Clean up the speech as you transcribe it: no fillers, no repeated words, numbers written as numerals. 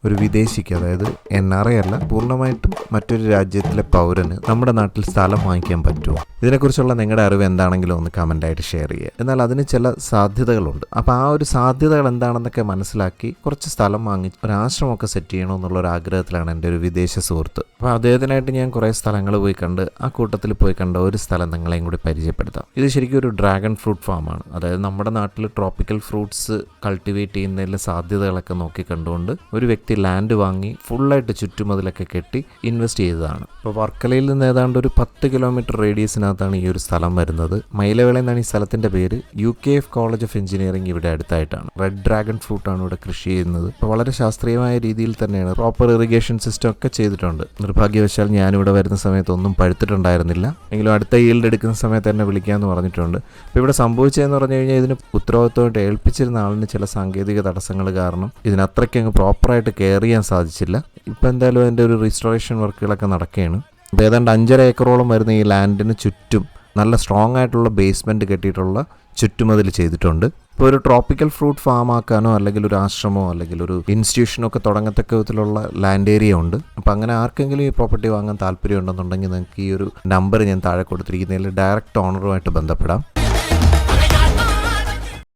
ഒരു വിദേശിക്ക്, അതായത് NRI അല്ല, പൂർണ്ണമായിട്ടും മറ്റൊരു രാജ്യത്തിലെ പൗരന് നമ്മുടെ നാട്ടിൽ സ്ഥലം വാങ്ങിക്കാൻ പറ്റുമോ? ഇതിനെക്കുറിച്ചുള്ള നിങ്ങളുടെ അറിവ് എന്താണെങ്കിലും ഒന്ന് കമൻ്റായിട്ട് ഷെയർ ചെയ്യുക. എന്നാൽ അതിന് ചില സാധ്യതകളുണ്ട്. അപ്പോൾ ആ ഒരു സാധ്യതകൾ എന്താണെന്നൊക്കെ മനസ്സിലാക്കി കുറച്ച് സ്ഥലം വാങ്ങി ഒരു ആശ്രമമൊക്കെ സെറ്റ് ചെയ്യണമെന്നുള്ള ഒരു ആഗ്രഹത്തിലാണ് എൻ്റെ ഒരു വിദേശ സുഹൃത്ത്. അപ്പോൾ അദ്ദേഹത്തിനായിട്ട് ഞാൻ കുറേ സ്ഥലങ്ങൾ പോയി കണ്ട്, ആ കൂട്ടത്തിൽ പോയി കണ്ട ഒരു സ്ഥലം നിങ്ങളെയും കൂടി പരിചയപ്പെടുത്താം. ഇത് ശരിക്കും ഒരു ഡ്രാഗൺ ഫ്രൂട്ട് ഫാമാണ്. അതായത് നമ്മുടെ നാട്ടിൽ ട്രോപ്പിക്കൽ ഫ്രൂട്ട്സ് കൾട്ടിവേറ്റ് ചെയ്യുന്നതിലെ സാധ്യതകളൊക്കെ നോക്കി കണ്ടുകൊണ്ട് ഒരു വ്യക്തി ലാൻഡ് വാങ്ങി ഫുള്ളായിട്ട് ചുറ്റുമതിലൊക്കെ കെട്ടി ഇൻവെസ്റ്റ് ചെയ്തതാണ്. ഇപ്പോൾ വർക്കലയിൽ നിന്ന് ഏതാണ്ട് ഒരു 10 കിലോമീറ്റർ റേഡിയസിനകത്താണ് ഈ ഒരു സ്ഥലം വരുന്നത്. മൈലവിള എന്നാണ് ഈ സ്ഥലത്തിൻ്റെ പേര്. UKF കോളേജ് ഓഫ് എഞ്ചിനീയറിംഗ് ഇവിടെ അടുത്തായിട്ടാണ്. റെഡ് ഡ്രാഗൺ ഫ്രൂട്ടാണ് ഇവിടെ കൃഷി ചെയ്യുന്നത്. ഇപ്പോൾ വളരെ ശാസ്ത്രീയമായ രീതിയിൽ തന്നെയാണ്, പ്രോപ്പർ ഇറിഗേഷൻ സിസ്റ്റം ഒക്കെ ചെയ്തിട്ടുണ്ട്. നിർഭാഗ്യവശാൽ ഞാനിവിടെ വരുന്ന സമയത്തൊന്നും പഴുത്തിട്ടുണ്ടായിരുന്നില്ല. എങ്കിലും അടുത്ത ഈൽഡ് എടുക്കുന്ന സമയത്ത് എന്നെ വിളിക്കാമെന്ന് പറഞ്ഞിട്ടുണ്ട്. ഇപ്പോൾ ഇവിടെ സംഭവിച്ചതെന്ന് പറഞ്ഞു കഴിഞ്ഞാൽ ഇതിന് ഉത്തരവാദിത്വമായിട്ട് ഏൽപ്പിച്ചിരുന്ന ആളിന് ചില സാങ്കേതിക തടസ്സങ്ങൾ കാരണം ഇതിനത്രയ്ക്ക് അങ്ങ് പ്രോപ്പറായിട്ട് കെയർ ചെയ്യാൻ സാധിച്ചില്ല. ഇപ്പോൾ എന്തായാലും അതിൻ്റെ ഒരു റീസ്റ്റോറേഷൻ വർക്കുകളൊക്കെ നടക്കുകയാണ്. ഇപ്പോൾ ഏതാണ്ട് 5.5 ഏക്കറോളം വരുന്ന ഈ ലാൻഡിന് ചുറ്റും നല്ല സ്ട്രോങ് ആയിട്ടുള്ള ബേസ്മെൻറ്റ് കെട്ടിയിട്ടുള്ള ചുറ്റുമതിൽ ചെയ്തിട്ടുണ്ട്. ഇപ്പോൾ ഒരു ട്രോപ്പിക്കൽ ഫ്രൂട്ട് ഫാം ആക്കാനോ അല്ലെങ്കിൽ ഒരു ആശ്രമമോ അല്ലെങ്കിൽ ഒരു ഇൻസ്റ്റിറ്റ്യൂഷനോ ഒക്കെ തുടങ്ങത്തക്ക വിധത്തിലുള്ള ലാൻഡ് ഏരിയ ഉണ്ട്. അപ്പോൾ അങ്ങനെ ആർക്കെങ്കിലും ഈ പ്രോപ്പർട്ടി വാങ്ങാൻ താല്പര്യം ഉണ്ടെന്നുണ്ടെങ്കിൽ നിങ്ങൾക്ക് ഈ ഒരു നമ്പർ ഞാൻ താഴെ കൊടുത്തിരിക്കുന്നതിൽ ഡയറക്റ്റ് ഓണറുമായിട്ട് ബന്ധപ്പെടാം.